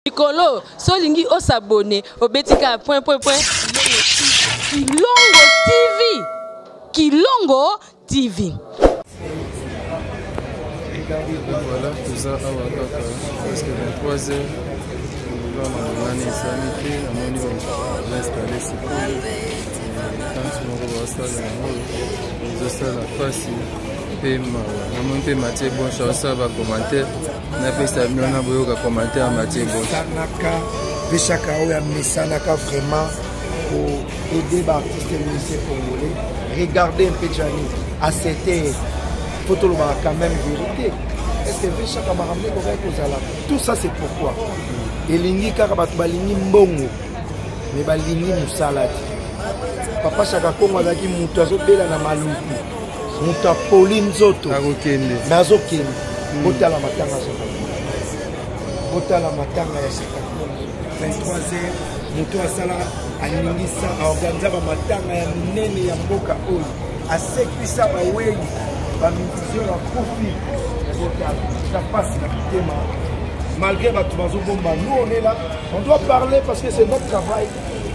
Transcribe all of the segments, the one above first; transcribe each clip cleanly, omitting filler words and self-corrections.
Nicolo, solingi o s'abonner au Betika Kilongo TV. Kilongo TV. Voilà, tout ça parce que 23 heures, on va installer Mathieu bon chance va commenter na pesa na boyoka commenter Mathieu bon sanaka beshaka oya mesanaka vraiment pour aider les artistes musiciens congolais. Regardez un peu Gianni à cette heure photo le quand même vérité. Est-ce que beshaka m'a ramené tout ça c'est pourquoi elingi kaka batu balingi mbongo mais balingi musalati papa chaka kongo azaki mutu azobela na maluku muta Pauline Zoto nazo kende botala matanga soko botala matanga ya seka 23h mutu asala aningisa aorganiza ba matanga ya minene ya mboka oyo asekisa ba weyi ba musicien ya kofi botala ça passe na kitema malgré batu bazobomba nous on est là on doit parler parce que c'est notre travail.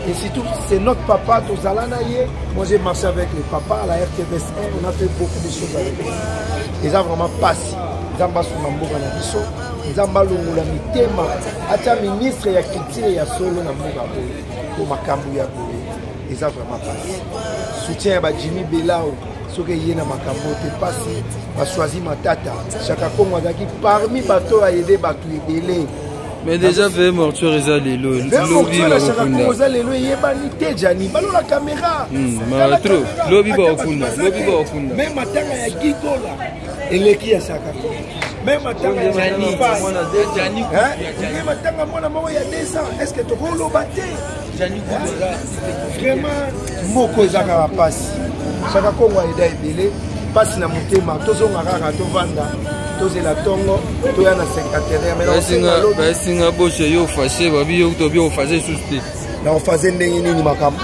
Et surtout, c'est notre papa, Tozalanaye. Moi, j'ai marché avec les papas à la RTVS1. On a fait beaucoup de choses avec eux. Ils ont vraiment passé. Ils ont passé sur Mamboga Nabiso. Ils ont passé sur la Mitema. Atia ministre ya culture ya solo na Mamboga pour Makambu ya Boye. Ils ont vraiment passé. Soutien à Jimmy Belao. Ce que y a dans Makambu, c'est passé. On choisi Matata. Chaka Kongo Adaki parmi bateaux à aider bateaux et mais déjà fait mortuaire les lelo lobby ba okunda oza lelo yebani te Gianni balo la caméra ma trop lobby ba okunda même matanga ya Gigola eleki ya Chaka même matanga ya Gianni même matanga mona moko ya 2 ans est-ce que to ko lo baté Gianni vraiment moko ezaka passe Chaka Kongo eda ebele passe na motema tozonga kaka tovanda tozela tongo toya na 51 mais singa boche yo fâché babi yo to bio fâché souté na on faisait ndenge nini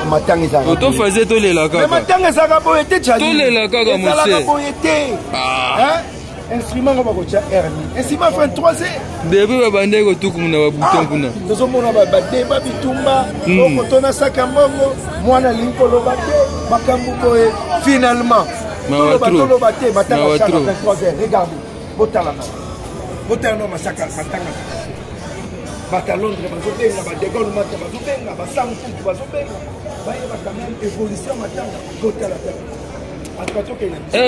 matanga ezaka to faisait to lela kaka matanga ezaka boye te Gianni to lela kaka monsieur ezaka boye te instrument ngo bakocha hernie instrument 23e debe babande ko tukumuna ba bouton kuna tozomona ba deba bitumba oko tona saka mbongo mwana linkolo bate makambu boye finalement tolo bate matanga 23e regardez botala no masaka matanga bata Londres bazobenga ba degol mata bazobenga ba sampu bazobenga ba yeba quand même évolution matanga botala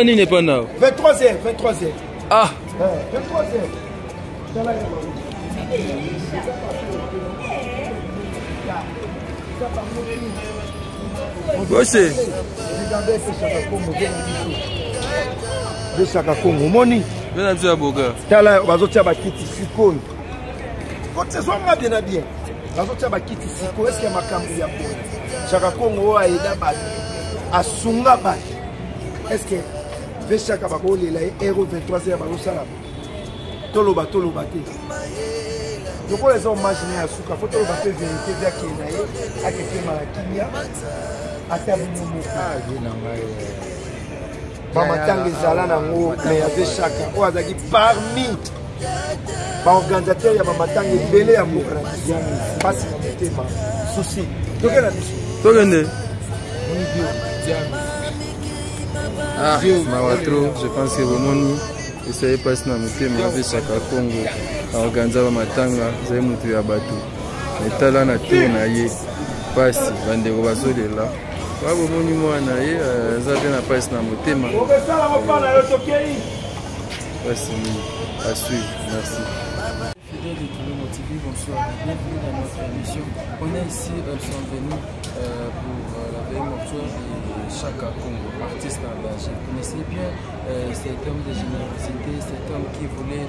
nini pas now 23h ah 23h Bossé regardez ce Chaka Kongo de Chaka Kongo moni bien tu aboga tala bazotia ba kiti sikoyo quand ce soit bien bazotia ba kiti sikoyo est-ce que makambu ya bo Chaka Kongo aida ba asunga ba est-ce que Veshaka bakolela euro 23h bazosala toloba te lokola eza imagine ya suka fo toloba pe vérité via kenaye akeke malakinya atabino moko bamatanga ezala nango me ya Veshaka oyo azalaki parmi baorganisateur ya bamatanga ebele ya mboka na biso mpasi na motema susi toke na biso tokende Mawatro, je pense que Bomoni essayez pas na motema avec Chaka Kongo organiser matanga zai mutu ya bato metala na tour na ye pasi bandeko bazolela ba Bomoni mwana ye zabe na pasi na motema pasi à suivre merci. Fidèles de Kilongo TV, bonsoir, bienvenue dans notre émission. On est ici, elles sont venues pour la veille mortuaire de Chaka Kongo, artiste engagé. Vous connaissez bien cet homme de générosité, cet homme qui ne voulait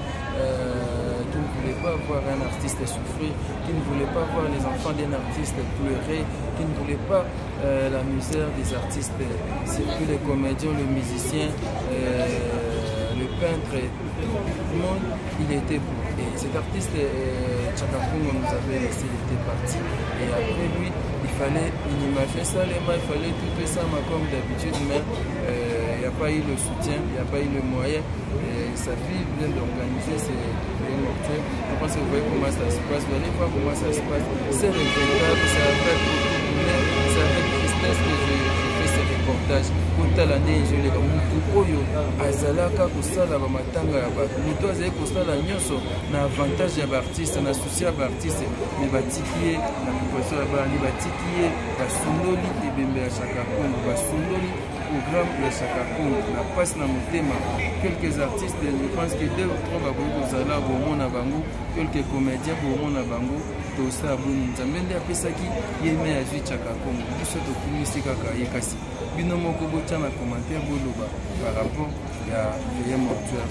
pas voir un artiste souffrir, qui ne voulait pas voir les enfants d'un artiste pleurer, qui ne voulait pas la misère des artistes, surtout les comédiens, les musiciens, le peintre, tout le monde, il était beau. Et cet artiste, Chaka Kongo nous avait laissé, il était parti. Et après lui, il fallait inimager ça, il fallait tout ça comme d'habitude, mais il n'y a pas eu le soutien, il n'y a pas eu le moyen. Et sa fille vient d'organiser une mortuaire. Je pense que vous voyez comment ça se passe. Vous allez voir comment ça se passe. C'est regrettable, c'est avec beaucoup de douleur, c'est avec tristesse que je fais ce reportage. Pour l'année, je l'ai dit, Oyo, Azalaka, Kosala, Matanga, Muto, Azé, Kosala, Nyoso, na avantage à l'artiste, na souci à l'artiste, mais batikier, la population à Bali, batikier, Basundoli, et Bembe à Chakakongo, Basundoli, programme de Chakakongo, la passe na Motema, quelques artistes, je pense que 2 ou 3 Babou, Zala, Beaumont, Nabango, quelques comédiens, Beaumont, Nabango, tout ça, Bouni, Zamende, Pesaki, Yémé, Azui, Chakakongo, tout ce que vous connaissez, Kaka, Yekasi. Binomo Kobocha na commentaire Boloba par rapport à Veillé Mortuaire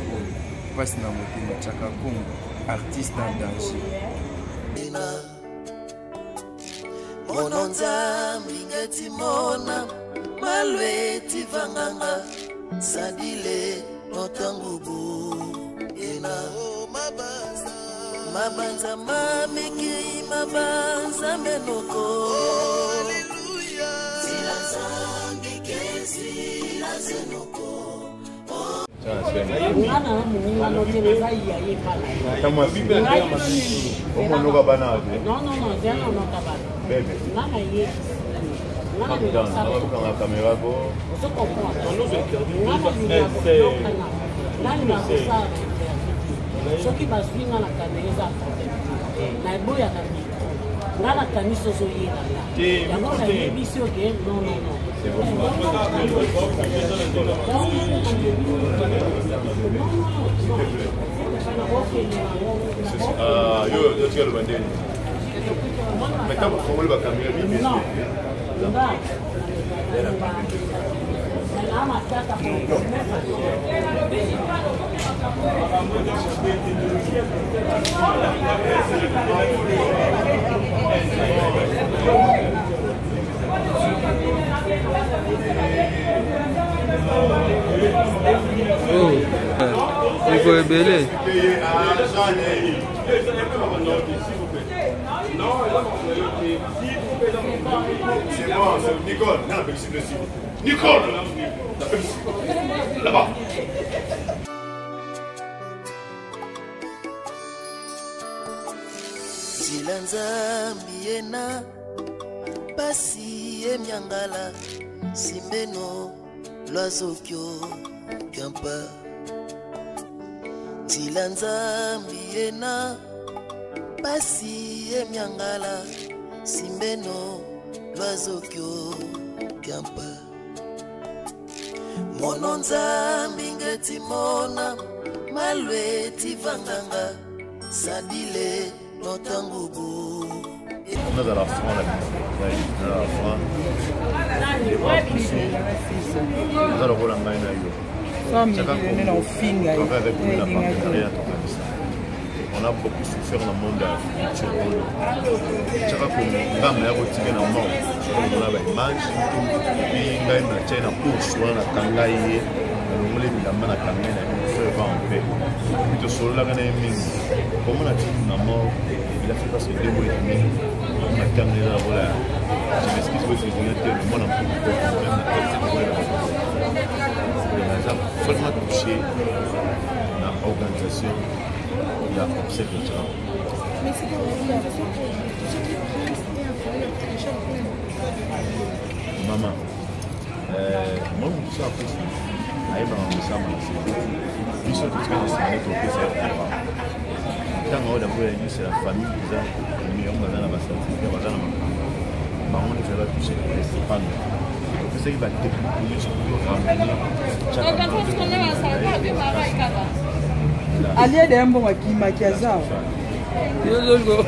passe na Motema Chakakongo, artiste en danger. Mononza mingeti mona malweti vanganga sadile notangubu ena mabanza mamiki mabanza menoko Il faut ébeler. C'est bon, c'est Nicole. Nicole, là-bas. Zilanza miena pasi emyangala simbeno lwazokyo kampa Zilanza miena pasi emyangala simbeno lwazokyo kampa Mononza mingeti mona malweti vanganga sadile notangubu. On est dans la France, dans la France. On a le rôle en main. On a beaucoup souffert dans le monde de chaque programme est retiré dans le monde. On a une image, puis on a une chaîne en course, on a un kangaï, on a une amana kangaï, on va en paix. Puis tout seul là, on a une mine. Comme on a dit dans le mort, il a fait passer 2 mois et demi. On a terminé là, voilà. Je m'excuse pour ce que je viens de dire, le monde en peut même la tête, c'est pour on a vraiment touché dans l'organisation. Il y a observé le travail. Mais c'est comme maman, moi, je suis en plus. Je suis en plus. Je suis en plus. Quand on a c'est la famille qui a mis en place la base. On va toucher les femmes. C'est qui va te aliye da yambo makia zao Yolugo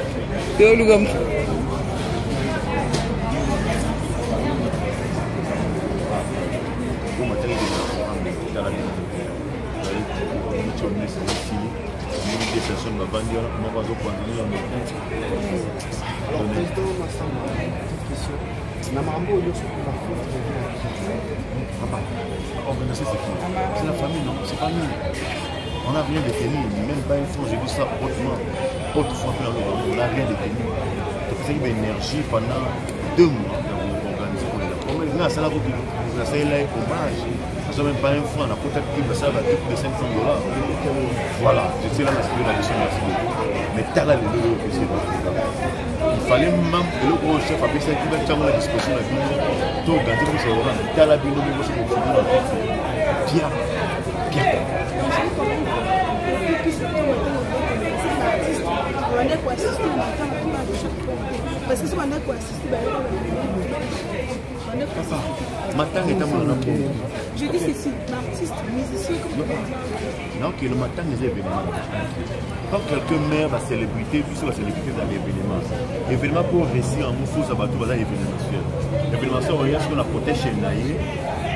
c'est la famille, non? C'est pas nous. On n'a rien détenu, même pas une fois, j'ai vu ça autrement. Autrefois, on n'a rien détenu. C'est une énergie pendant 2 mois pour organiser pour les gens. On a ça là, on a ça là, hommage. ça même pas un franc, on a peut-être plus de ça va plus de $500. Voilà, je suis là dans la mission, merci beaucoup. Mais t'as là les deux officiers. Il fallait même que le gros chef a pensé qu'il va être à la disposition de la ville. Donc, quand il faut savoir, t'as la ville, bien, bien. Parce que si on a quoi assister, matin est un moment. je dis ceci, l'artiste, musicien, non, que le matin des événements. Quand quelqu'un meurt, la célébrité, puis c'est la célébrité dans l'événement. L'événement pour réussir en moufou, ça va tout dans l'événementiel. L'événementiel, on regarde ce qu'on a protégé chez Naïe.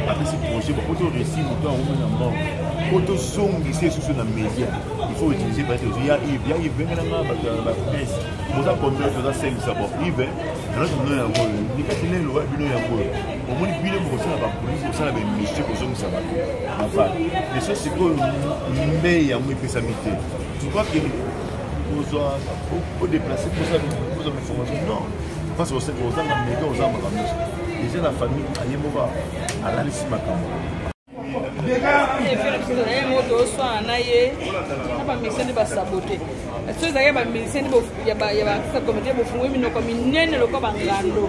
Après ce projet, pour tout réussir, on doit remettre en mort. Pour tout son ici sur la média, il faut utiliser par exemple, il y a Yves, il y a la presse. Pour ça, comme ça, c'est ça. Bon, Yves, alors on a un rôle. Il y a un rôle, il y a un rôle. Au moins, il y a un rôle, il y a un police, il y a un ministère, il y a un ça va. Mais ça, c'est quoi le meilleur moyen de s'amiter. Je crois qu'il faut déplacer pour ça, pour ça, l'information. Non. Parce que vous avez un média, vous avez un média. Déjà, la famille, il y a un mot à la liste macambo. moto oswana na ye na bamisien nde basabote so ezalaki bamisien ya bakisa komite bofungwe minoko minene lokola bangando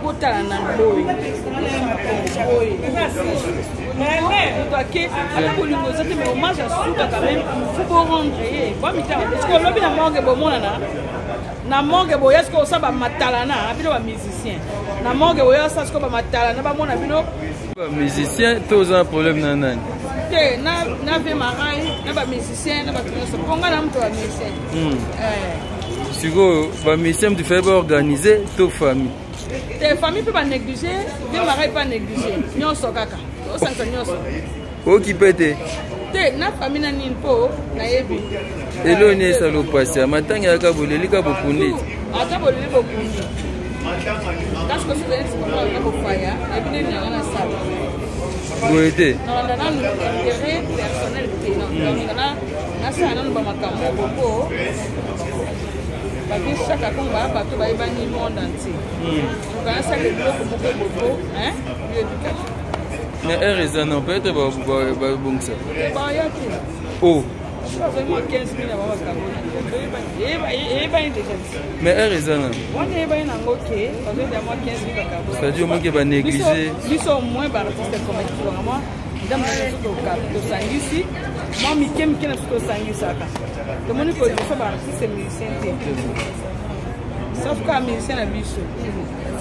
kotala na ndoyi moto ake ata kolingo eza te mais hommage asuka quand même fo borendre ye bomitanga parceke olobi na morgue bomonana na morgue boya sikoyo osa bamatalana bino bamusicien na morgue boya osa sikoyo bamatalana bamona bino musicien, tous un problème nanan. Na ve marai, na ba musicien, na ba tous ponga na mto wa musicien. Siko ba musicien tu fais organiser to famille. Te famille peut pas négliger, ve marai pas négliger. Nyonso kaka. O sansa nyonso. O ki pete. Te na famille na ninpo na yebi. Elo ne salo passer, matanga ka boleli ka bokundi. Ata boleli bokundi. Parce que c'est pour faire et puis il y a un salle. Vous êtes non, on a un intérêt personnel. On a ça dans le bamakambo bobo. Parce que chaque combat bateau va évanouir le monde entier. Donc on a ça le bloc bobo, hein, l'éducation. Mais raison non peut-être ba bon ça. Oh. Vraiment 15 000 à Bamako. Mais raison non. On est bien en OK, on veut d'avoir 15 000 à Cabo. C'est-à-dire moins que va négliger. Ils sont moins artistes comme ça. Moi, dans ma maison de Sangisi, moi Mikem qui n'a pas de Sangisi. Le monde peut dire que les artistes musiciens. Sauf qu'un musicien a bicho.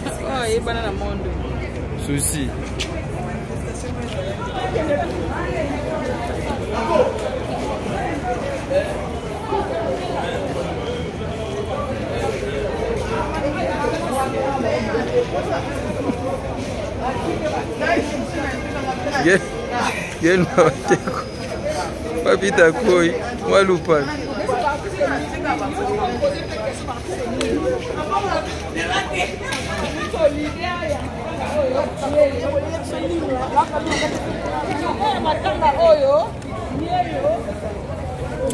Oh, il est pas dans le monde. Souci. Gel mawateko papita koi walupan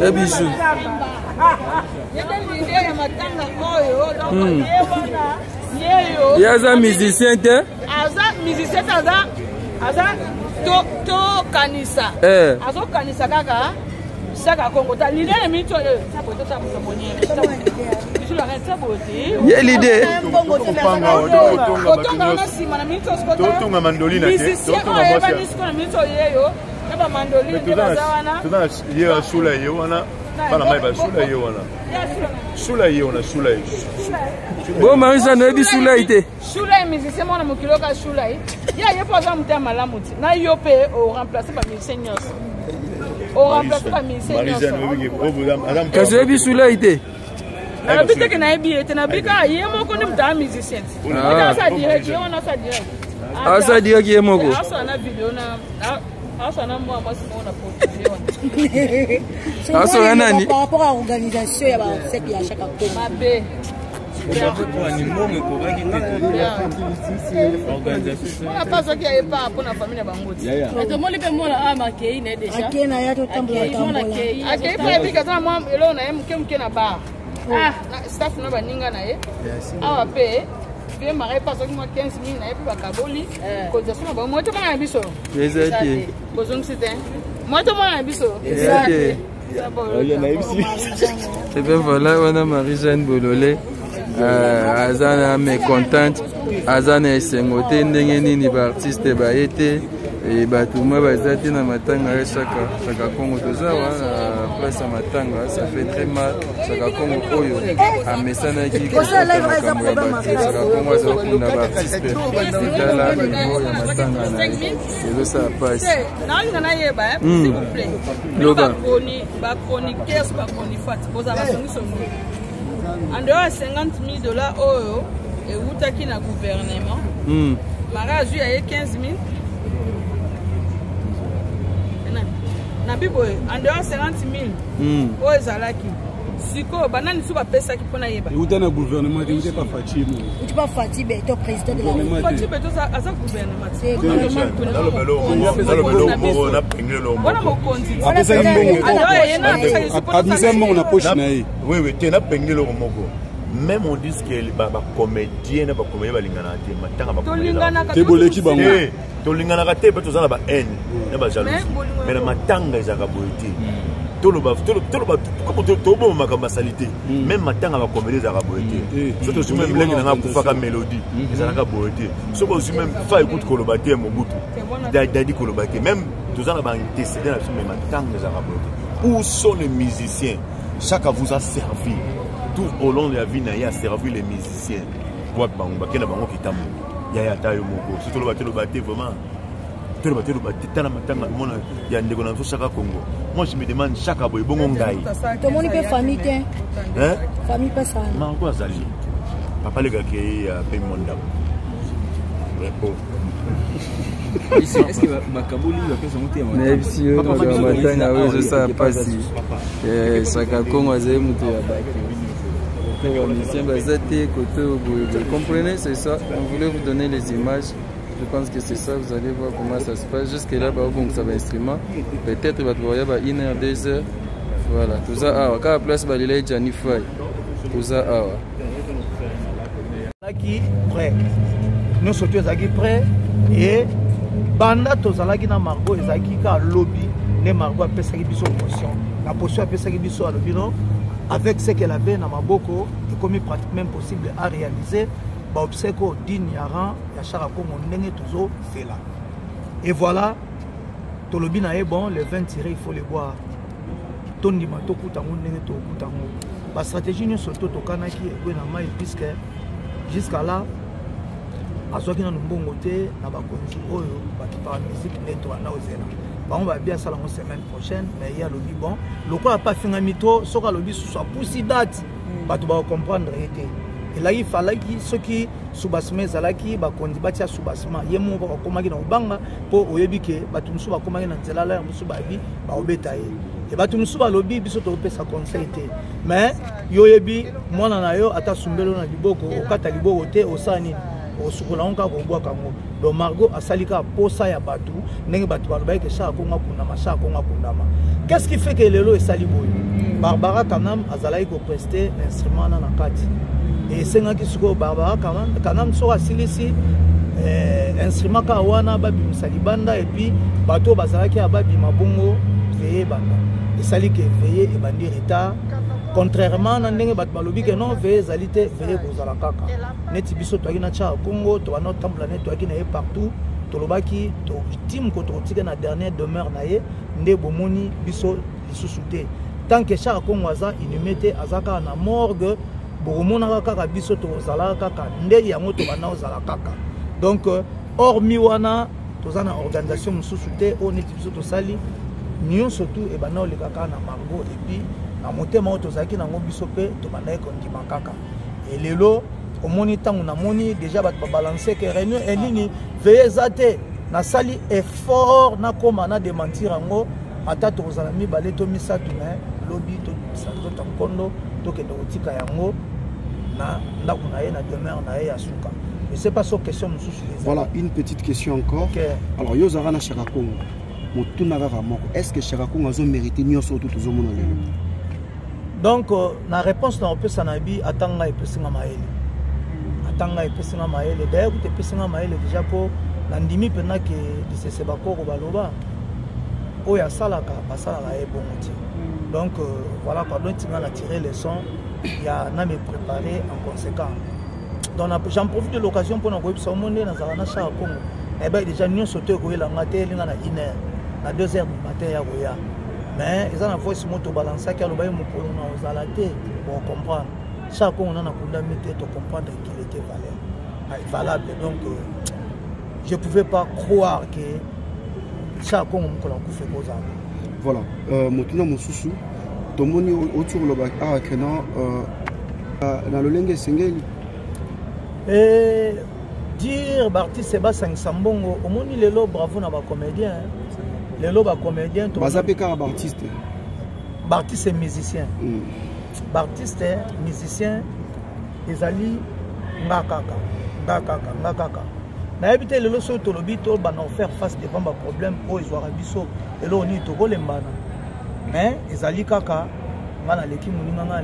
Ebisu yaza musicien te aza to kanisa azo kanisa kaka saka kongo ta l'idée de mito ça peut être ça pour je la reste beauté il y a l'idée otonga na sima na mito skota otonga mandolina te otonga ba disco na mito yeyo na ba mandolina de bazawana tuna ye shula ye wana bana mai ba shula ye wana shula ye wana shula ye bon marisa na bi shula ite shula musicien mona mokilo ka shula ya ye pas am tema la muti na yo pe o remplacer ba musicien nyos o remplacer ba musicien nyos kaze bi shula ite na bite ke na ebi ete na bika ye moko ni mta musicien na sa direct ye wana sa direct asa direct ye moko asa na video na asa na moi simona pote asa na nani par rapport à l'organisation ya ba sek ya chaque fois mabe on a pas ça qui est pas pour la famille bangoti et to moli pe mona ama kei ne déjà akei na ya to tambola tambola akei pa bika ta moi elo na mke na ba staff na baninga na ye awa pe vie marais pas moi 15 000 na yebi bakaboli cotisation ba moi to mona biso exactement bozong c'était moi to mona biso et bien voilà on a Marie-Jeanne Bololé azana mécontente azana esengote ndenge nini ba artiste ba été et batuma bazati na matanga ya Chaka Congo toza wana place ya matanga ça fait très mal Chaka Congo oyo amesana ki Chaka Congo azakunda ba artiste dala niveau ya matanga na ezo ça passe na na yeba s'il vous plaît loba ba chroniqueurs ba chroniquat boza ba songi en dehors $50 000 oyo et utaki na gouvernement mariage ya 15 000 na bibo en dehors 50 000 oyo ezalaki siko banani su bapesaki mpona yeba euta na gouvernement te euta pa Fatima tu pas Fatima to président de la République Fatima to aza gouvernement wana mokonzi admisa mbongo na poche na ye oui te na pengelo moko même on dit que ba comédien na ba comédien balingana te matanga ba te boleki bango tolingana ka te pe tozana ba haine na ba jalousie mais na matanga ezaka boyeti toloba comme tobo makamba salité même matanga ba comédien ezaka boyeti surtout si même lengi na kufaka mélodie ezaka boyeti so ko si même fa écoute koloba te mobutu dadi koloba te même tozana ba antecédent na film matanga ezaka boyeti. Où sont les musiciens? Chacun vous a servi tout au long de la vie, il a servi les musiciens. Moi je me demande chaque aboy bon ngai. Tout le monde peut famille hein? Famille pas ça. Mango azali. Papa le gars qui est paye mon dame. Est-ce que Makaboli va faire son monter en même si on va matanga oui je sais pas si Chaka Congo azali mutu ya baki. Vous comprenez, c'est ça. On voulait vous donner les images. Je pense que c'est ça. Vous allez voir comment ça se passe. Jusqu'à là, ça va instrument. Peut-être va voir 1 heure, 2 heures. Voilà. Tout ça, à la place, il est Janify. Tout ça, qui prêt. Nous sommes tous prêts. Et Banda, tous les Margot, ils ont lobby. Les Margot a fait promotion. La potion a fait à lobby. Avec ce qu'elle avait dans Maboko, et comme il est pratiquement impossible à réaliser, Obseko Din Yaran, Yachara Congo Nenge Touzo, c'est là. Et voilà, Tolobina est bon, les 20 tirés, il faut les boire. Tondi Matoku Tango Nenge Toku Tango. La stratégie nous surtout au Kanaki et Gwenama, puisque jusqu'à là, à ce qui nous bon côté, n'a pas connu Oyo, qui parle musique, nettoie, nausée. On va bien ça la semaine prochaine, mais il y a le bon. Le quoi n'a pas fini à mito, ce que le bis soit poussé date, tu vas comprendre. Et là, il fallait que ceux qui sous-bassement, Zalaki, Bakondi, Batia sous-bassement, Yemo, Bakomagi dans Banga, pour Oyebike, Batumsu, Bakomagi dans Zelala, Musubabi, Baobetaye. Et Batumsu, Balobi, Bisotope, sa conseil. Mais, Yoyebi, moi, Nanayo, Ata Sumbelo, Naliboko, Okatalibo, au Sani. Au Sukolanga, au Boakango. Donc Margot a salika posa ya batu, nenge batu balobaki que Chaka Congo kundama, Chaka Congo kundama. Qu'est-ce qui fait que lelo est saliboy? Barbara Kanam azalaki ko prester l'instrument na nakati. Et sengaki suko Barbara Kanam so asilisi instrument ka wana babi musalibanda et puis bato bazalaki ababi mabongo veillé banda. Et sali que veillé et bandi retard. Contrairement à ndenge bat balobi que non veillé zalité veillé kozala kaka. Neti biso to na Chaka Congo to wana temple to akina partout to lobaki to victime ko to tika na dernière demeure na ye nde bomoni biso lisusuté. Tant que Chaka Congo aza inhumé azaka na morgue bomona kaka biso to zala kaka nde yango to bana ozala kaka. Donc hormis wana to zana organisation mususuté on neti biso to sali nion surtout e bana le kaka na Margot et puis na motema otozaki nango biso pe to banaye kondima kaka. Et lelo au moniteur on a moni déjà ba balancer que réunion et nini veillez zate na sali effort na koma na démentir ango ata to zalami baleto misatu na lobby to santo tankondo to ke do tika yango na ndako na ye na demeure na ye ya suka. Et c'est pas sur question mususu. Voilà une petite question encore. Okay. Alors yozara na Chaka Congo est-ce que Chaka Congo a mérité mieux surtout tout le monde? Donc la réponse dans le Sanabi attend et peut s'en tanga epesinga maele d'ailleurs kuti epesinga maele déjà po nandimi mpena ke lisese bakoko baloba oyo asalaka basalaka ye bongo ti donc voilà pardon tinga na tirer leçon ya na me préparer en conséquent donc j'en profite de l'occasion pour na koyebisa omonde nazala na char Congo eh ben déjà nyonso te koyelanga te elinga na 1h na 2h du matin ya koya mais eza na voice moto balansaki aloba ye mokolo na ozala te pour comprendre char Congo na nakundami te to comprendre qu'il était valable donc je ne pouvais pas croire que char Congo mokolo akufe kozala voilà motuna mosusu tomoni autour le bac ah que non dans le lenge sengeli et dire l'artiste ba 500 bongo omoni lelo bravo na ba comédien lelo ba comédien to bazape ka ba artiste artiste musicien artiste musicien ezali ngakaka na habité lelo so to lobi to ba na faire face devant ba problème o ezwara biso lelo ni to kolembana mais ezali kaka ngana leki muninga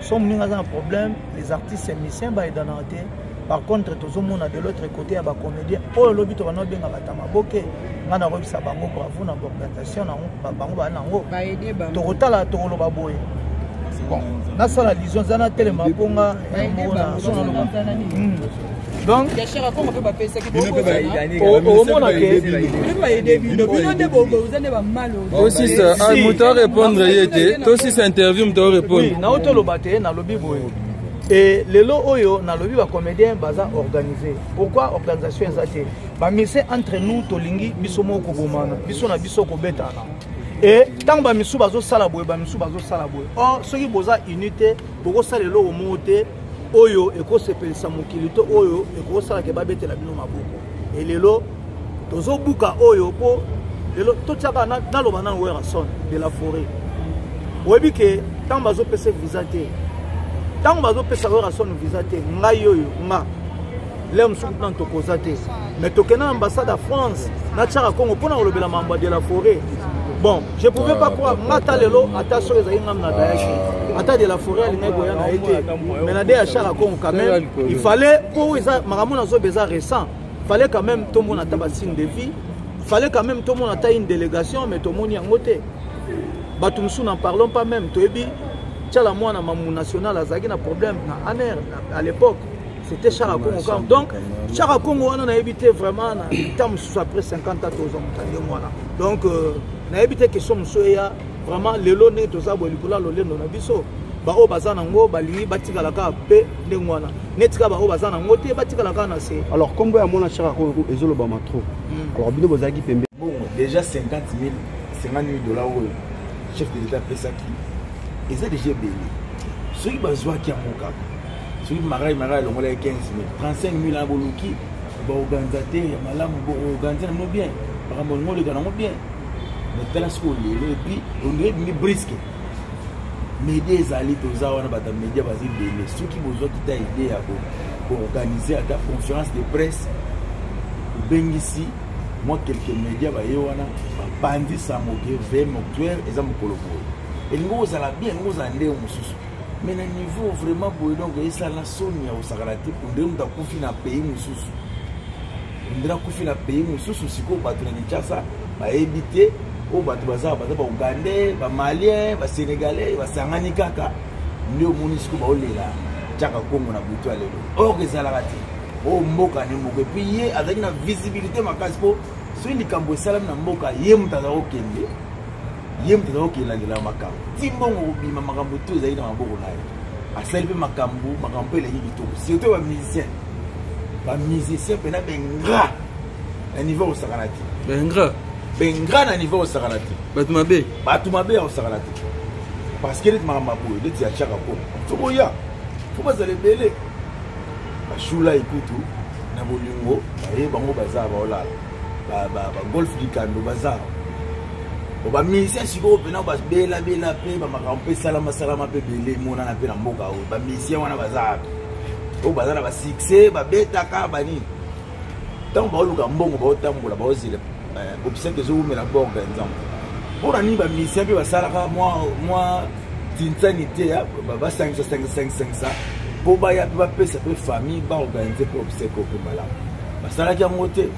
son muninga za problème les artistes musiciens ba edanate par contre tout le monde de l'autre côté à ba comédien o lobi to bana benga batama boke ngana robisa bango bravo na organisation na bango ba nango ba aider ba to kotala to loba boye bon na sala lision zana telema ponga donc aussi ça moto répondre yete aussi cette interview moto répondre na otolo baté na lobby boye et lelo oyo na lobby ba comédien baza organisé pourquoi organisation ezate ba mise entre nous tolingi biso moko bomana biso na biso ko betana et tant ba misu bazo sala boye ba misu bazo sala boye or soki boza unité boko salelo o moté oyo ekosepelisa mokili to oyo ekosala ke babetela bino maboko et lelo tozo buka oyo po lelo totiaka na loba na Werason de la forêt oyebi ke tant bazo pesa visa te tant bazo pesa Werason visa te ngai oyo nga lem suku na tokoza te mais tokena ambassade à France na tiaka Congo pona kolobela mamba de la forêt. Bon, je ne pouvais pas croire, Matalelo, attention, Ata de la forêt, a été. Mais la DHA, quand même, il fallait, pour Maramona Zobeza récent, il fallait quand même tout le monde a un signe de vie, il fallait quand même tout le monde a une délégation, mais tout le monde y a un côté. Batumsou, n'en parlons pas même, Toebi, Tchala moi, na Mamou national, a un problème, à l'époque, c'était Chara Congo. Donc, Chara Congo, on a évité vraiment, après 50 ans, donc, na ebité question msoya vraiment lelo ne to sabo likula lo lendo na biso ba o bazana ngo bali batika la ka pe ndengwana netika ba o bazana ngo te batika la ka na se alors comme ya mona chara ko ezolo ba matro alors bino bozaki pembe bon déjà 50 000 $50,000 chef de l'état pesaki eza déjà belé ceux qui bazwa ki amoka ceux qui marai lo ngola 15 000 35 000 à boluki ba organisateur ya malamu bo organiser no bien par mon ngolo kana mo bien mais tel ce qu'on et puis on est mis brisque mais des alliés aux awana bata média basé belé ceux qui besoin qui t'a aidé à organiser à ta conférence de presse bengisi moi quelques médias ba yewana bandi sa moke ve moctuaire et za mokolopo et ngo za la bien ngo za ndé mususu mais na niveau vraiment pour donc ça la sonia au sagrati pour ndé muta kufi na pays mususu ndra kufi na pays mususu siko batu na Kinshasa ba éviter au bato baza ba Ougandais ba Maliens ba Sénégalais ba sangani kaka ndio munisiko ba olela chaka Congo na butu alelo o kezala kati o mboka ni mboka puis ye azaki na visibilité makasi po so ni kambo salam na mboka ye mutaza okende ye mutaza okela ngela makambo timbongo bima makambo tu zaidi na maboko naye asali pe makambo ele yibito surtout ba musicien pena benga à niveau au sakanati benga na niveau au sakanati batumabe au sakanati parce que les mamabou de tia chaka ko toboya faut pas aller belé ba shula ikutu na bolingo ba bango baza ba olala ba golf dikando baza o ba musicien siko pena ba bela pe ba makampe salama pe belé mona na pe na mboka o ba musicien wana baza o baza na ba succès ba betaka bani tant ba luka mbongo ba otambola ba ozile obsèque que je vous mets la borne exemple pour ani ba musicien pe ba salaka moi tinsanité ba 5 ça pour baya pesa pe famille ba organiser pour obsèque au malamu basala ki amote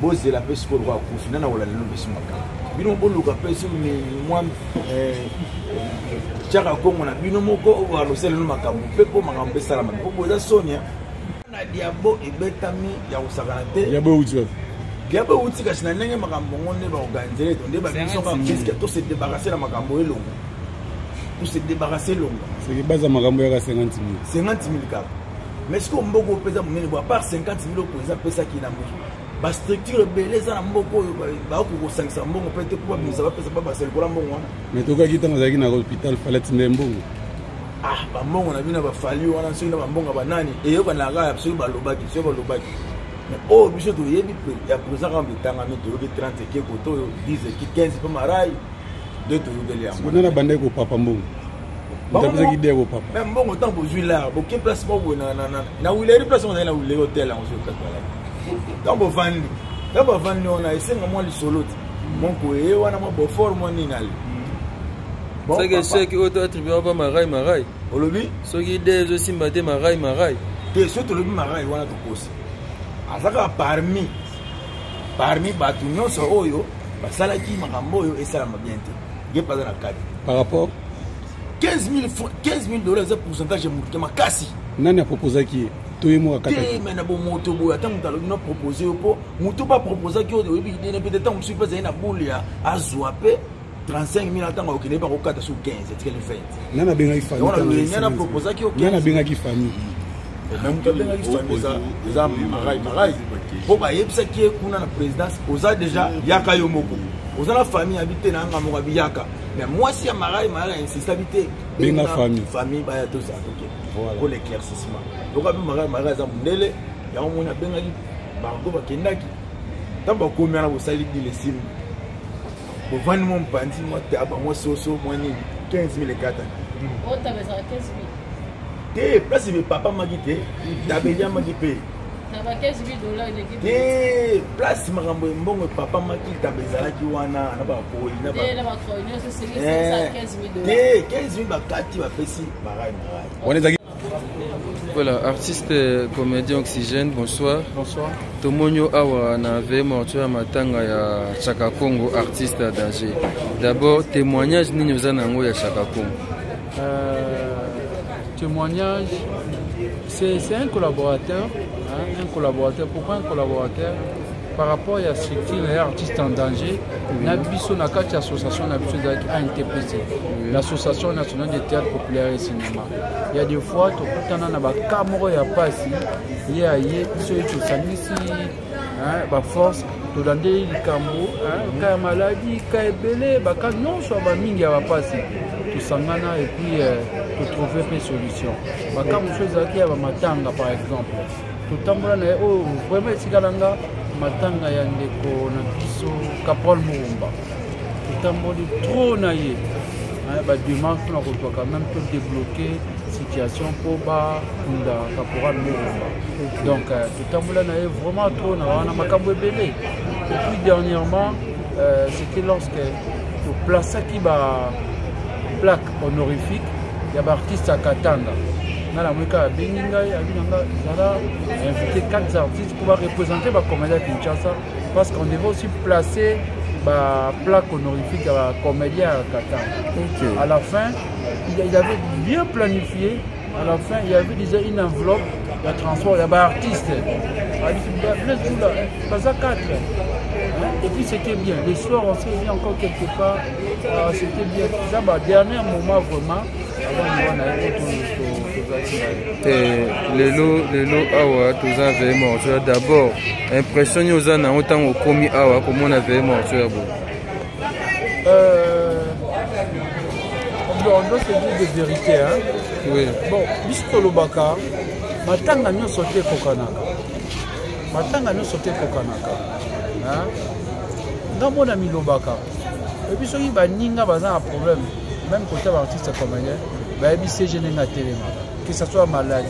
boze la pesa ko kwa kufina na wala lelo biso makala bino boluka pesa ni moi chaka kongo na bino moko o alosela no makambo pe po makambo pesa la makambo boza Sonia na diabo ebetami ya usakana te diabo uti diabo uti kasi na ndenge makambo ngone ba organiser to ndeba biso ka qu'est-ce to se débarrasser la makambo elongo pour se débarrasser longo c'est que base makambo ya 50 000 kaka mais ce qu'on mboko pesa munene bo à part 50 000 ko eza pesa ki na mboka ba structure beleza na mboko ba ko 500 mbongo peut-être pour ba ça pesa ba sel ko la mbongo wana mais to ka kitanga zaki na hôpital fallait mbongo ah ba mbongo na bina ba fali wana so na ba mbongo ba nani e yo kana ga so ba lobaki mais oh biso to yebi ya président ka mbitanga mi to yo 30 ke ko to 10 ki 15 pa marai de to yo delia on a bandé ko papa mbongo ndapesa ki dego papa même mbongo tant pour jouer là bo ke place mo na wile place on na wile hotel en so katala tant bo vandi on a esenga mo li soloti mon ko e wana mo bo forme ni nali c'est que ceux qui auto attribué pas marai olobi ceux qui des aussi maté marai te surtout le marai wana to kosi azaka parmi batu nyonso oyo basalaki makambo oyo esalama bien te ge pas na kadi par rapport 15 000 dollars c'est pourcentage de makasi nani a proposé qui to yemo akata mais na bo moto bo attends talo no proposer po moto pas proposer qui oyo bi ne peut-être on suit pas na boule ya azwape 35 000 attends au Kenya pas au 4 sur 15 c'est quelle fête nana benga famille nana proposer qui nana benga qui famille même que benga qui famille ça marai pour ba yebisa qui kuna na présidence oza déjà yaka yo moko oza la famille habité na nga moko biyaka mais moi si marai insiste habité benga famille ba ya to ça OK pour l'éclaircissement donc marai za mundele ya mona benga ki ba go ba kendaki tamba ko mena bo sali di lesim bo vani mon pandi moi te aba moi soso moi ni 15 000 kata o ta beza 15 000 te place me papa magite tabelia magipe taba 15 000 dollars l'équipe te place makambo mbongo papa makita bezalaki wana na ba ko ina ba te la ba ko ina so c'est 15 000 dollars te 15 000 bakati ba pesi marai voilà, artiste comédien Oxygène, bonsoir. Bonsoir. Tomonyo Awa na ve mortuaire matanga ya Chaka Congo, artiste à danger. D'abord, témoignage ni nous en ya Chaka Congo. Témoignage, c'est un collaborateur. Hein, un collaborateur. Pourquoi un collaborateur? Par rapport à la structure des artistes en danger, l'association ANTPC, l'Association nationale des théâtres populaires et cinéma. Il y a des fois, tu as des caméras, il y a pas ici, il y a des force, tu as des caméras, quand maladie, quand belé, quand non, soit il y a pas ici. Tu s'engana et puis tu trouves des solutions. Quand vous faites il y a matanga par exemple. Tout en vraiment, matanga ya ndeko na biso Caporal Moumba tutamboli trop na ye ba dimanche na ko quand même tout débloquer situation pour ba kunda Caporal Moumba donc tutambola na ye vraiment trop na wana makambo ebele. Et puis dernièrement c'était lorsque to plaça qui ba plaque honorifique ya ba artiste à Katanga. La Mweka Beninga, Zara invité 4 artistes pour représenter la comédie à Kinshasa parce qu'on devait aussi placer la plaque honorifique à la comédie à Katanga. Okay. À la fin, il avait bien planifié. À la fin, il y avait déjà une enveloppe de transport, il y avait un artiste. Et puis c'était bien. Les soirs, on s'est vu encore quelque part. C'était bien. Ça, dernier moment vraiment. Lelo awa toza ve mortuaire d'abord impression yoza na autant komi awa comment on avait mortuaire bon on doit se dire de vérité hein oui bon biso lobaka matanga nyoso te kokanaka hein ngamona milobaka et puis soki baninga baza un problème même côté artiste comédien que ce soit maladie,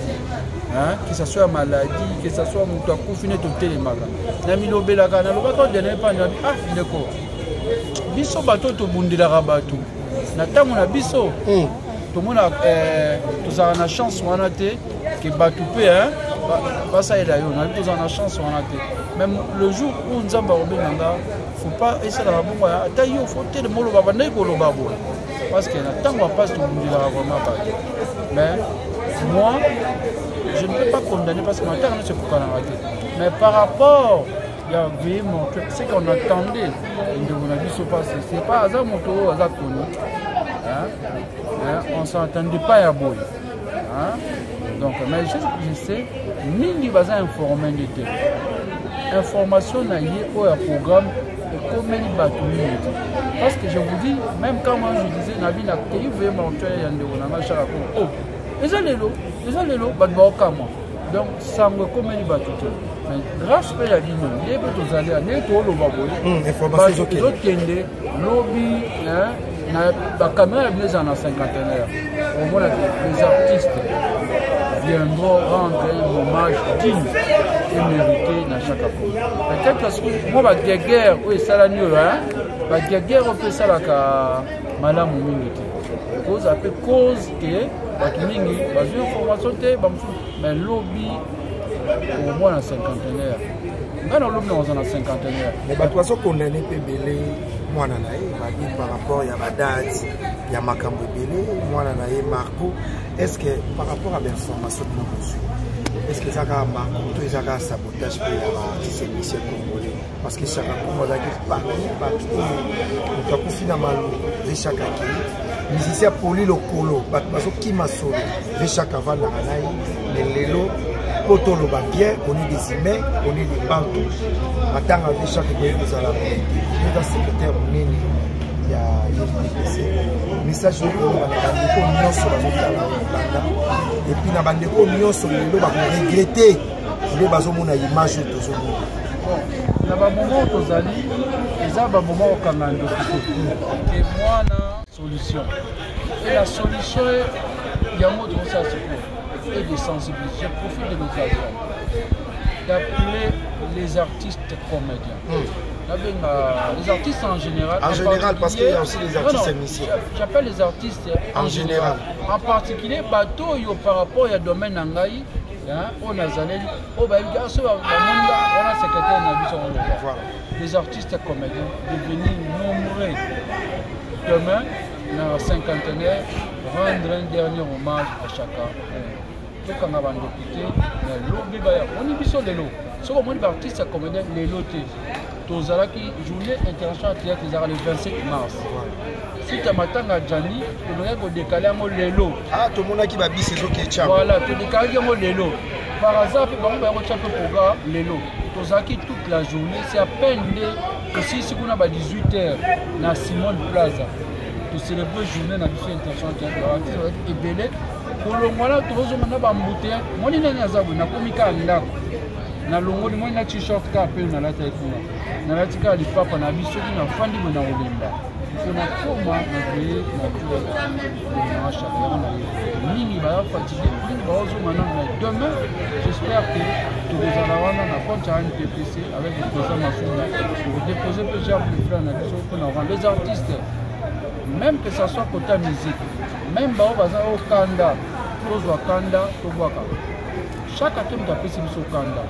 hein? Que ce soit maladie, que ce soit mon toit confiné tout télémaga. Namilo Belaka, n'a pas de pas ah neko. Biso bateau to bundi la rabatou. N'attends mon abisso. Tout le monde a chance on a été que Batoupé, hein, ça est là, on a besoin de chance, on a été. Même le jour où nous avons il ne faut pas essayer de faire il faut que le molo parce que tant qu'on passe tout le monde vraiment pas. Mais moi, je ne peux pas condamner parce que ma terre ne se peut pas rater. Mais par rapport à ce qu'on attendait, c'est pas hasard mon tour, hasard connu. On ne s'entendait pas à Boy. Donc, mais je sais, Nini va informer de tel. Information n'a au programme et comme il va tout. Parce que je vous dis, même quand moi je disais, Nabi n'a pas eu vraiment tué Yande ou n'a pas cher à quoi. Oh, les allélos, donc ça me comme il va tout. Mais grâce à la ligne, il est tous allés à Neto, le Baboy. Information ok. Lobby, la caméra est mise en 50e. Au moins, les artistes viendront rendre un hommage digne et mérité dans chaque fois. Peut-être parce que moi, la guerre, oui, ça la nuit, la guerre, on peut ça la malam ou mingiti. Cause après cause que la mingi, la information, mais lobby au moins en 50e. Quand on lobby dans un 50e. Mais de toute façon, condamné PBL, moi, par rapport à la date, il y a Makambo Belé, moi, Marco. Est-ce que par rapport à l'information que nous reçue, est-ce que ça a Marco, tout ça a sabotage pour ces émissions congolais? Parce que chaque fois, on a partout, on a finalement Richard Kaki, musicien Poli Lokolo, parce qui m'a sauvé, Richard Kavan, mais Lélo, Poto Lobabien, on est des humains, on est des bantous. Maintenant, Richard Kaki, nous allons le secrétaire Mounini. Il y a un message de et puis na bandeko nyonso lelo ba regretter le bazomona image tozomona na ba moment tozali eza ba moment okangando et moi na solution et la solution il y a mot de ça et de sensibiliser. Je profite de l'occasion d'appeler les artistes comédiens. Les artistes en général. En général, parce qu'il y a aussi les artistes émissés. J'appelle les artistes en général. En particulier, bateau par rapport au domaine Nangaï, on a Zaleli, on a secrétaire. Les artistes comédiens devenir nombreux. Demain, dans la cinquantenaire, rendre un dernier hommage à chacun. Quand on a député, on y vit sur les lots. Si on est artiste comédien, les lotés. Tozalaki journée internationale théâtre le 27 mars. Si tu as matanga Djani, tu dois décaler un lelo. Ah, tout le monde qui va bien c'est ok. Voilà, tu décales un lelo. Par hasard, on va faire un programme lelo. Tozalaki toute la journée, c'est à peine aussi si on a 18h dans Simone Plaza. Tu célèbres journée dans l'issue internationale théâtre et belé. Pour le moment, tu vas avoir un bouteille. Moi, je n'ai pas de na longo ni mwana t-shirt ka pe na lata ikuna na latika lipapa na biso na fandi bona olemba kuna koma na vie na tuwa na chakra na nini ba fatigué nini ba ozo maintenant demain j'espère que tu vas avoir na compte à NPPC avec le président Massouna pour déposer plusieurs plans na biso pour les artistes même que ça soit côté musique même ba baza au kanda tozo kanda to boaka chaque atom d'apesi biso kanda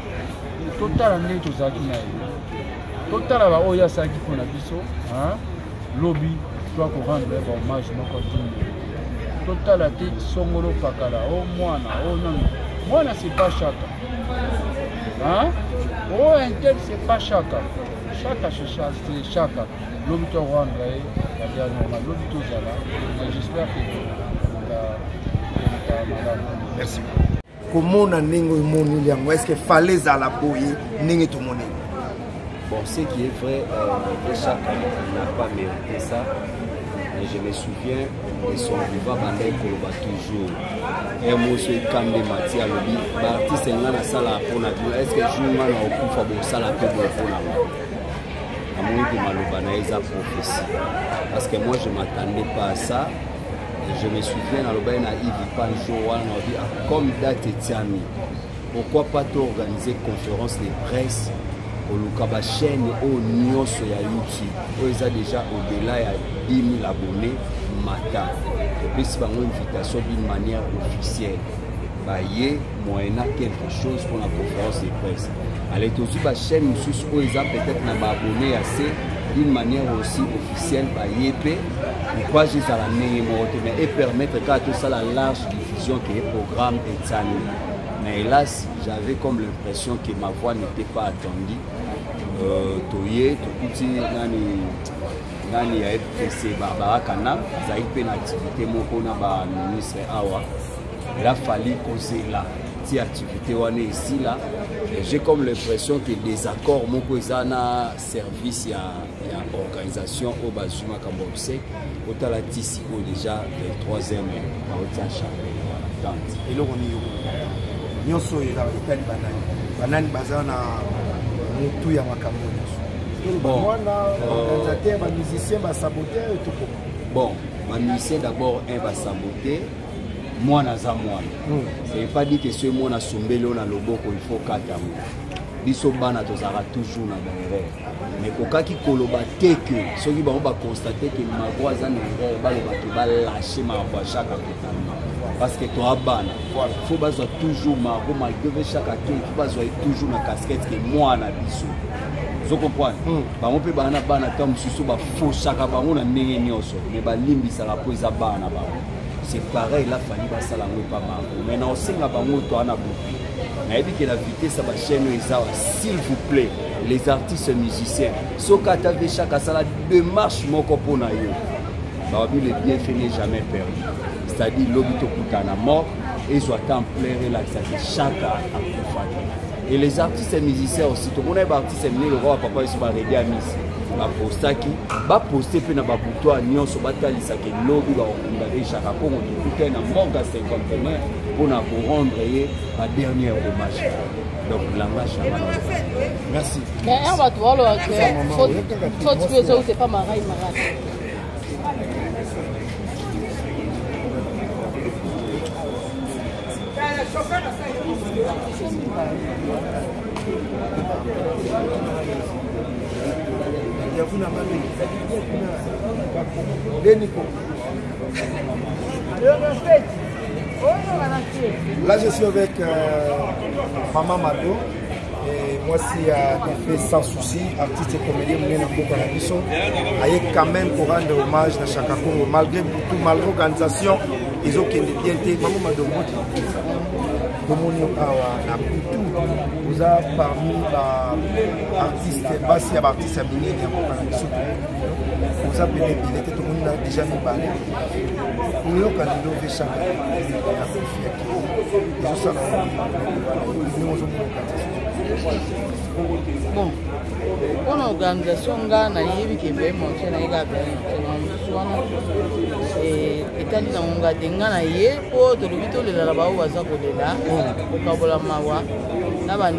total année tozaki na ye total ba oya saki pona biso lobby doit rendre hommage moko tini total ate songolo pakala o mwana o non mwana c'est pas chaka o intel c'est pas chaka chaka c'est chaka lobby to rendre la dernière normal lobby tozala mais j'espère que merci. Comment on a est-ce qu'il fallait à la boye n'est tout mon bon ce qui est vrai chacun n'a pas mérité ça mais je me souviens de son vivant bandai koloba toujours et moi je kande mati à lobby artiste ngana sala pona est-ce que jour ngana okufa bo sala pe bo pona amoni que maloba na eza prophétie parce que moi je m'attendais pas à ça. Je me souviens dans le bain à Yves Panjo, comme date Etiami, pourquoi pas organiser une conférence de presse au Lukaba chaîne au Nyos et à YouTube, où ils ont déjà au-delà de 10 000 abonnés, matin. Et puis c'est une invitation d'une manière officielle. baye moyena quelque chose pour la conférence de presse. Allez aussi ba chaîne sous peut-être na ba abonné assez d'une manière aussi officielle baye pe pourquoi j'ai à la mais et permettre qu'à tout ça la large diffusion qui est programme et tani. Mais hélas, j'avais comme l'impression que ma voix n'était pas attendue. Toye to kuti nani ya FPC Barbara Kana za ipe na activité moko na ba ministre awa. Il a fallu causer là cette activité wane ici là. J'ai comme l'impression que des accords moko ezana service ya organisation au bazuma kambobse otala tisi ko déjà 23e au chambre voilà. Et là on y nyonso eza itali banani baza na mutu ya makambo. Bon, organisateur, musicien, saboteur et tout. Bon, ma musicien d'abord un va saboter. Moi naza moi. Ça veut pas dire que ce moi na sombelo na loboko il faut kata moi. Biso bana tozara toujours na derrière. Mais kokaki koloba teke soki ba on va constater que ma voix za na derrière ba loba ke ba lâcher ma voix chaque totalement. Parce que toi bana, faut pas toujours ma malgré chaque acteur, faut pas toujours na casquette que moi na biso. Vous comprenez? On peut bana comme si ba faux chaque bango na ndenge nyoso mais ba limbisa la poza bana ba. C'est pareil là fali ba sala ngo pas mal. Maintenant on singa bango to ana beaucoup. Na ebi que la vitesse ça ba chaîne eza s'il vous plaît les artistes musiciens soka ta ve chaque sala démarche moko pona yo. Ba le bienfait n'est jamais perdu. C'est-à-dire l'obito kutana mort et soit en plein relaxation chaque à et les artistes et musiciens aussi tout le monde est artiste et le roi papa ils sont arrêtés à Miss la postaki ba poster pe na ba buto nyonso batalisa ke lobby ba okunda chaque fois on tout na monga 50 pour na rendre la dernière hommage donc langage merci mais on va voir le faut tu peux c'est pas marai Là je suis avec Maman Mado et moi c'est fait sans souci artiste et comédien aye quand même pour rendre hommage à Chaka Congo malgré tout malgré l'organisation ils ont bien été Maman Mado vous avez parmi les artistes, les artistes vous avez été tout le monde a déjà mis balai. Nous avons fait chaque bon, pour l'organisation, on a eu qui est monté dans les et étant dit on a des gens pour le vito de la bas ou à Zakolela, au Kabola Mawa, n'a pas de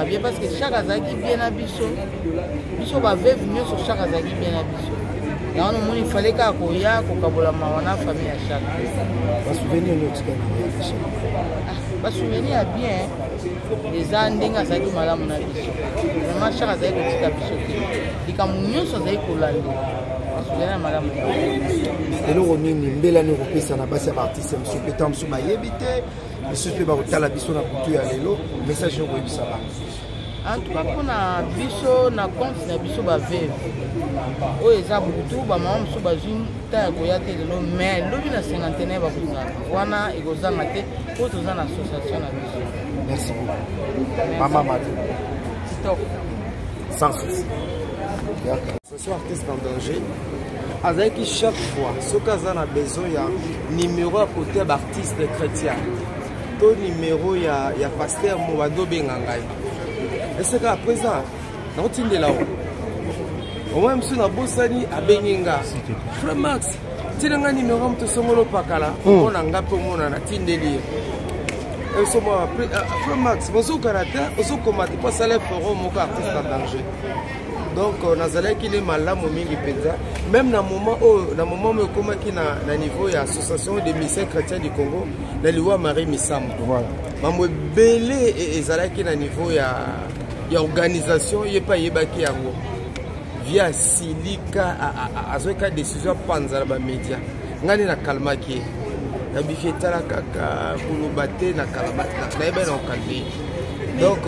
bien parce que chaque azaki bien habillé, biso va venir sur chaque azaki bien habillé. Là il fallait qu'à Koya, au Kabola Mawa, na famille à chaque. Pas souvenir notre pas souvenir bien. Les andinga azaki malamu na biso. Vraiment chaque azaki kotika biso. Likamunyoso azaki kolanda. Et nous on mbela ni kopesa na basi artiste monsieur petam sur mayebité monsieur pe ba kotala biso na kutu ya lelo message yo koyebisa ba en tout cas pona biso na compte na biso ba veve o eza butu ba mama musu ba jin ta ko ya te lelo mais lobi na 51 ba kuzana wana ekozanga te ko tozana association na biso. Merci beaucoup Maman Mado stop sans souci. Ce sont artistes en danger. Avec chaque fois, ce qu'on a besoin, il y a un numéro à côté d'artistes chrétiens. Ton numéro, il y a pasteur Mouado Bengangai. Et c'est qu'à présent, on est là-haut. Au moins, si on a bossani à Benginga, Frère Max, tu as un numéro de Somolo Pakala, on a un gars pour moi, on a Tindeli. Frère Max, on a karaté, on a combattu, pas ça les feront, mon artiste en danger. Donc nazala qui est malade mingi penza même na moment où comme qui na niveau ya association des missions chrétiens du Congo na liwa Marie Misambo voilà mamwe belé ezala qui na niveau ya organisation yepa yebaki yango via silika azoka décision panza ba média ngani na kalmaki na bifetala kaka kolobate na kalabata na yeba na okande donc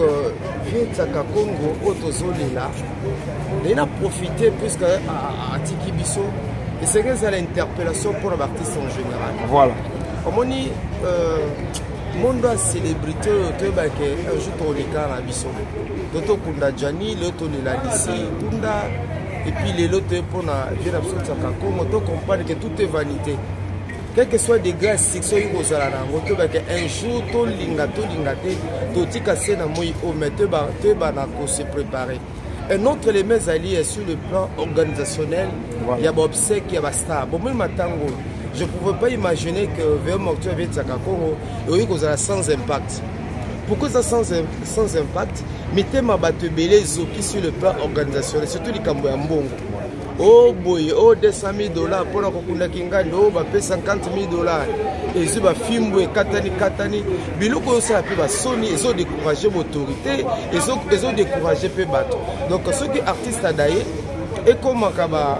vietaka Congo otozolela na profiter puisque atiki biso et c'est que ça l'interpellation pour l'artiste en général. Voilà. Omoni monde a célébrité un jour toleka na biso toto kunda jani le tolela lycée kunda et puis les lots pour na vient absolument Congo to comprendre que tout est vanité. Quel que soit des gars sexuels qui ont un jour tolinga te totika sena moi au mettre se préparer. Un autre élément allié sur le plan organisationnel, il y a obsèque, il y a star. Bon, moi, je ne pouvais pas imaginer que VM Mortuaire avec Congo est sans impact. Pourquoi ça sans impact? Mettez ma batte belé zoki sur le plan organisationnel, surtout les Cambo Mbongo. Oh boy, oh $200 000 pour la Kokunda Kingani, oh bah 50 000 $. Et ils ont filmé katani. Bilo ko ça peut ba Sony, ils ont découragé l'autorité, ils ont découragé peu bateau. Donc ceux qui artistes à d'ailleurs et comme akaba,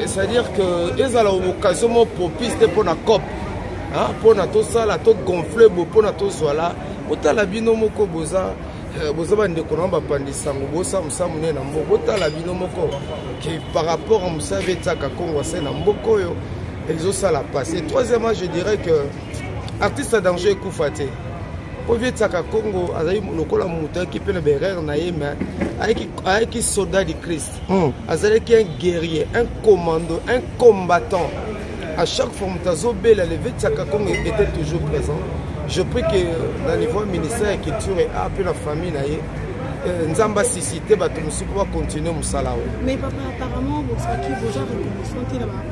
c'est-à-dire que ils ont l'occasion propice pour la COP, hein, pour na tout ça, la tout gonfler, pour na tout ça là, pour ta la binomo ko boza. Boza ndeko na bapandisa ngobosa musamune na mboko tala bino moko qui par rapport à Musabe Tsaka Congo c'est na mboko yo ils ont ça la passé. Troisièmement, je dirais que artiste à danger Koufate pour vite Tsaka Congo azali lokola muta qui peut le berrer na yema avec soldat du Christ azali qui un guerrier, un commando, un combattant. À chaque fois mutazo bela le Tsaka Congo était toujours présent. Je prie que dans le niveau ministère de la Culture et après la famille, Nzamba Sisité va continuer mon salaire. Mais papa, apparemment, vous savez que vous avez reconnaissance là-bas.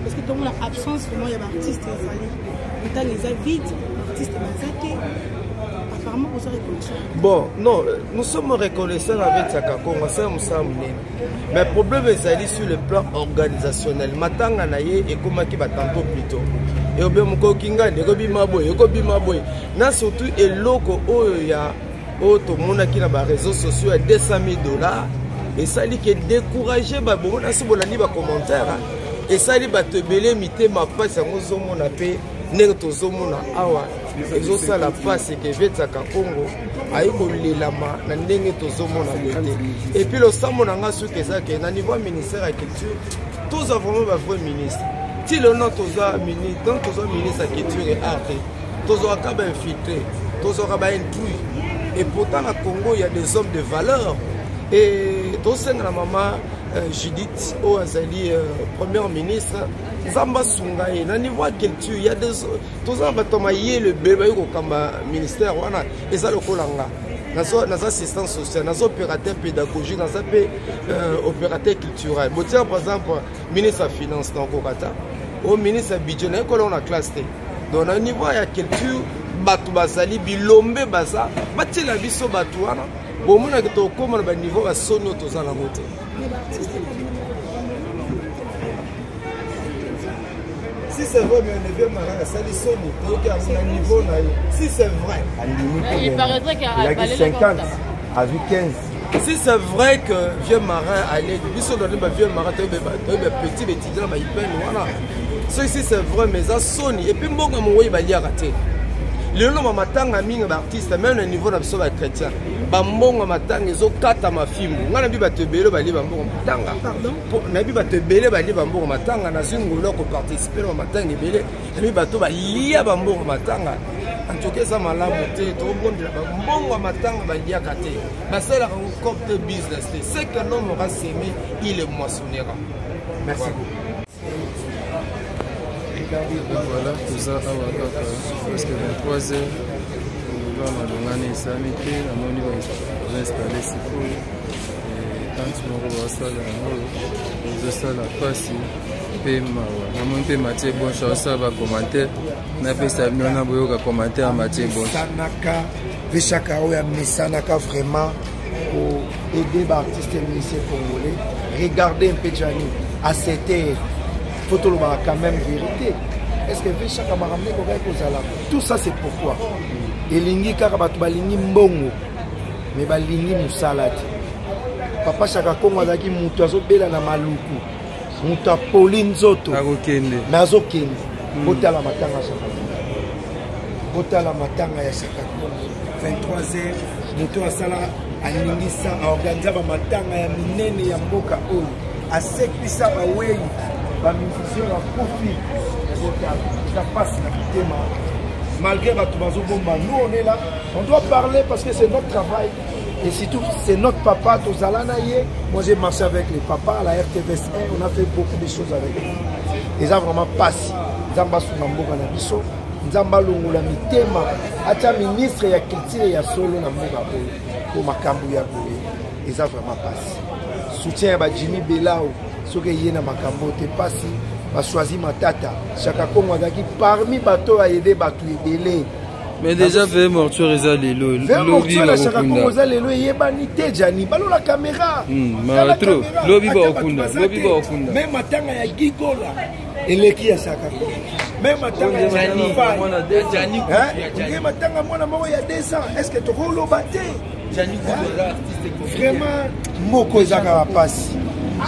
Parce que dans la absence, il y a des artistes qui sont les avides, artistes qui apparemment, vous avez reconnaissance. Bon, non, nous sommes reconnaissants avec Tsaka Congo, mais le problème est sur le plan organisationnel. Matanga naye et comment qui va tantôt plus tôt. Et bien mon kinga negobi maboy na surtout eloko oyo ya auto mona ki na ba réseaux sociaux à $200 000 et ça li que décourager ba bona se bolani ba commentaire et ça li ba te belé mité ma passe yango zo mona pe nego to zo mona awa ezo ça la passe que Tsaka Congo ayi ko lelama na ndenge to zo mona bete et puis le samo na nga suke ça que na niveau ministère de la culture tous avons ba vrai ministre. Si le nom toza ministre, donc toza ministre de la culture et art, toza kaba infiltré, toza kaba intrus. Et pourtant à Congo il y a des hommes de valeur. Et toza la maman Judith Oazali, première ministre, Zamba Sungaye, na niveau culture il y a des toza batomaye le bébé au kamba ministère wana et ça le kolanga. Dans assistance sociale, dans opérateur pédagogique, dans opérateur culturel. Bon, tiens, par exemple, ministre de la Finance dans Kokata, au ministre de budget, on a classe. Donc, au niveau de la culture, Batou Basali, Bilombe Basa, Bati la Bisso Batouana, bon, on a comme au niveau de Sono Toza la montée. Si c'est vrai, mais on est bien marrant, ça les sonne, niveau si c'est vrai. Il paraîtrait qu'il a 50, a vu 15. Si c'est vrai que vieux marin allait, vieux marin, petit étudiant, il peine, voilà. Si c'est vrai, mais ça sonne. Et puis, bon, il va y rater. Le nom matanga mingi artiste même au niveau de la chrétien bambongo matanga ezo kata mafimbu ngana bi batebele bali bambongo matanga na bi batebele bali bambongo matanga na zingolo ko participer au matanga ebele na bato balia bambongo matanga en tout cas ça malamu te to bondela bambongo matanga balia kate basala ko copte business c'est que l'homme aura semé il est moissonnera. Merci beaucoup. Voilà, tout ça parce que 23 heures, on va s'arrêter, on va installer ce coup. Et quand on va ça, on va ça la passe. On va Mathieu bon chose, ça va commenter. On a fait ça, on a besoin de commenter à Mathieu bon. Sanaka, Veshaka Oya Sanaka vraiment pour aider les artistes et les musiciens congolais. Regardez un peu Gianni, à cette heure. Quand même vérité. Est-ce que Veshaka m'a ramené tout ça c'est pourquoi et lingi karabat balingi mbongo mais balingi musalati papa Chaka Congo azaki mutu azobela na maluku mutu apoli nzoto mais azokende botala matanga ya Chaka Kongo botala matanga ya Chaka Kongo 23h moto asala alingisa aorganiza bamatanga ya minene ya mboka oyo asekisa bawei bamusicien bakofi ça passe na kitema malgré Batoubazoubomba. Nous on est là, on doit parler parce que c'est notre travail et surtout c'est notre papa Tozalanaye. Moi j'ai marché avec les papas à la RTVS 1, on a fait beaucoup de choses avec eux. Ils ont vraiment passé. Nzamba Sunamboka na biso, Nzamba Longola mitema, ata ministre ya culture ya solo na mboka pour makambu ya boye. Ils ont vraiment passé. Soutien à Jimmy Belao, ce que yena makambo te passé. Va choisir Matata. Chaka Kongo Adaki parmi bateaux à aider bateaux belé. Mais déjà fait mortuaire les allélo. Lobby la Chaka Kongo allélo yebanité Jani. Balo la caméra. Ma trop. Lobby ba okunda. Lobby ba okunda. Même matanga ya Gigola. Eleki ya Chaka Kongo. Même matanga ya Jani. Mwana de Jani. Hein? Matanga mwana moko ya 2 ans. Est-ce que tu rolo baté? Jani Godola artiste. Vraiment moko zaka passe.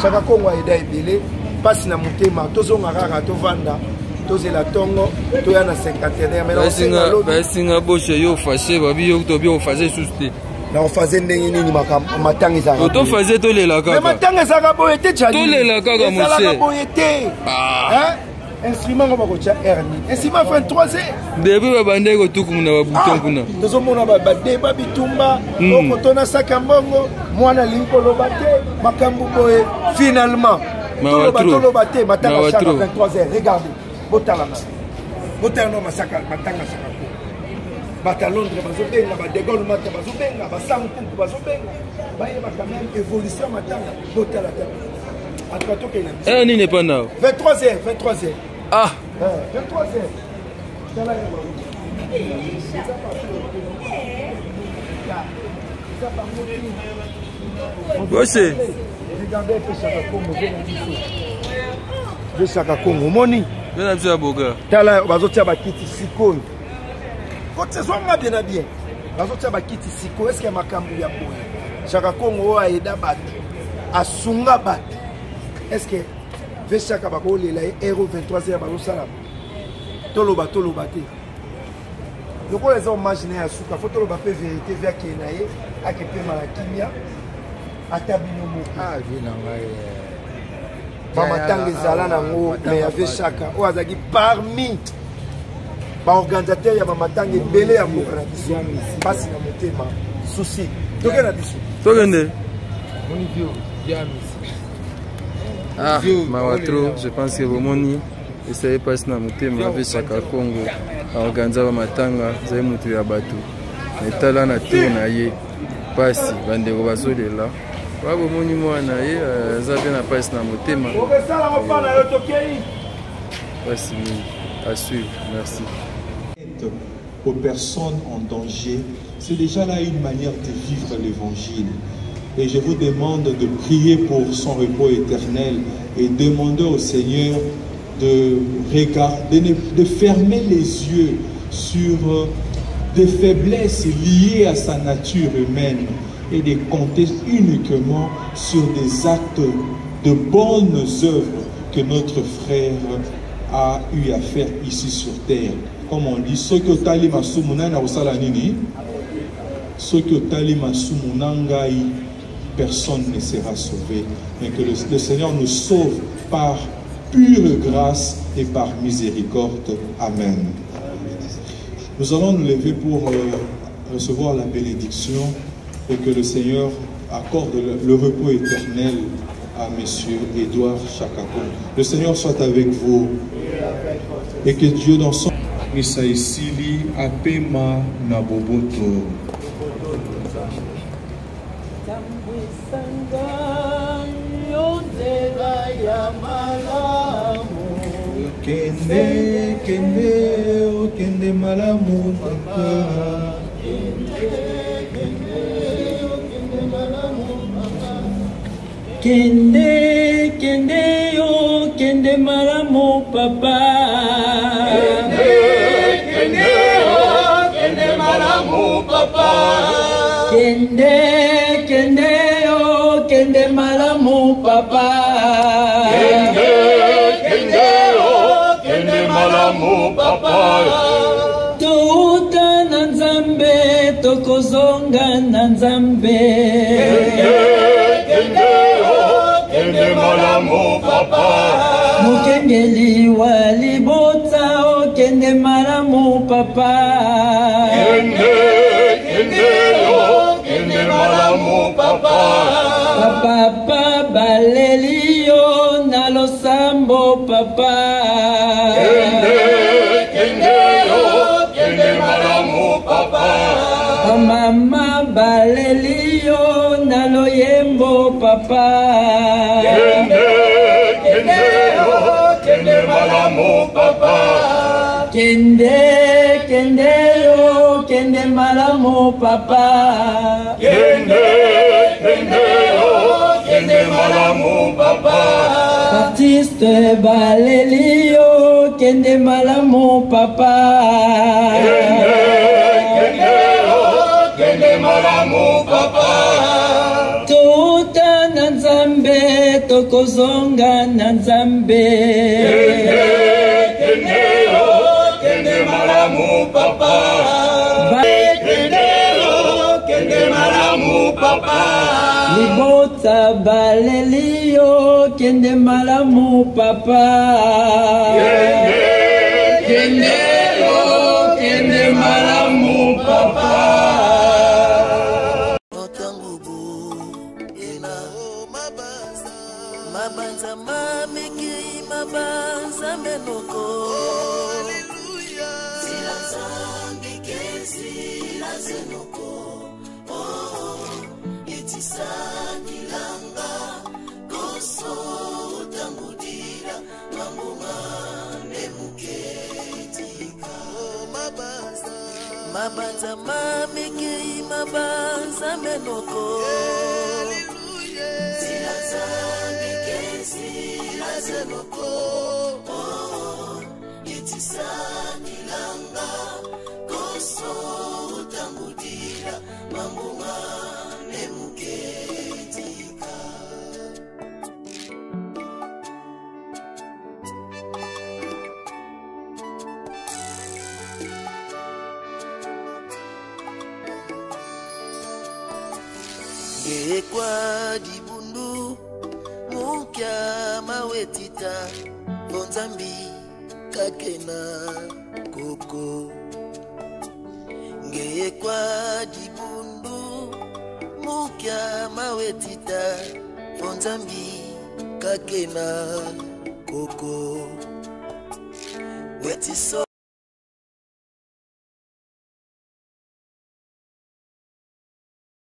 Chaka Kongo aida ebelé. Passe na mutema tozonga kaka tovanda tozela tongo toya na 51 mais basinga boshe yo fâché babi yo to bien fâché souste na ofase ndenge nini matanga za to fâché to lela kaka matanga za ka boyete chani to lela kaka monsieur ça boyete hein instrument ko bakocha erni instrument 23e debe babande ko tukumuna ba bouton kuna tozomona ba deba bitumba ko tona sakambongo mwana linkolo bate makambu boye finalement Tolo baté, matanga Chaka 23h, regardez. Botala no masaka matanga Chaka Kongo. Bata Londres bazobenga, ba De Gaulle mata bazobenga, ba Sankuku bazobenga. Baye ba quand même évolution matanga. Botala ta. Atkato ke na. Eh ni n'est pas now. 23h. Ah. 23h. Tala ya. Bossé. Regardez que Chaka Kongo de Chaka Kongo moni bien bien boga tala bazotia ba kiti sikoyo côté zonga bien bazotia ba kiti sikoyo est-ce que makambu ya boye Chaka Kongo aida bato asunga bato est-ce que ve Chaka bakolela euro 23h bazosala toloba te loko les hommages na suka faut toloba pe vérité via kenaye akepe malakimia atabino moko vina ngai bamatanga ezala nango mais avait Chaka oyo azalaki parmi baorganisateur ya bamatanga ebele ya mboka na biso mpasi na motema susi toke na biso tokende mawa trop je pense que bomoni esaye mpasi na motema ave Chaka Kongo aorganiza bamatanga ezali moto ya bato etala na tour na ye mpasi bandeko bazolela Bravo moni mwana ye aza bien na pasi na motema. Merci à suivre. Merci. Aux personnes en danger, c'est déjà là une manière de vivre l'évangile. Et je vous demande de prier pour son repos éternel et demander au Seigneur de regarder, de fermer les yeux sur des faiblesses liées à sa nature humaine et de compter uniquement sur des actes de bonnes œuvres que notre frère a eu à faire ici sur terre. Comme on dit, ce que Tali Masumuna na osala nini, ce que Tali Masumuna ngai, personne ne sera sauvé. Mais que le Seigneur nous sauve par pure grâce et par miséricorde. Amen. Nous allons nous lever pour recevoir la bénédiction et que le Seigneur accorde le repos éternel à Monsieur Édouard Chaka Kongo. Le Seigneur soit avec vous et que Dieu dans son misa isili apema na boboto. Kende kende o kende malamu papa. Kende, kende, oh, kende malamu papa. Kende, kende, oh, kende malamu papa. Kende, kende, oh, kende malamu papa. Kende, kende, oh, kende malamu malamu papa tuta na nzambe tokozonga na nzambe kende malamu papa mokengeli wa libota okende malamu papa kende malamu papa papa baleli yo na losambo papa kende malamu papa mama baleli yo na loyembo papa kende malamu papa kende yo kende malamu papa kende malamu papa artiste baleli yo kende malamu papa kende malamu papa tuta na nzambe tokozonga na nzambe kende malamu papa kende malamu papa libota baleli yo kende malamu papa kende malamu papa mabanza mamekei mabanza menoko zila zambi kezila zenoko itisani langa koso utangudira mambunga nemuketika mabanza mamekei mabanza menoko zila zambi kezila zenoko itisani langa koso utangudira mambunga nemuketika ngekwa dibundu mukya mawetita bonzambi kakena koko ngekwa dibundu mukya mawetita bonzambi kakena koko wetiso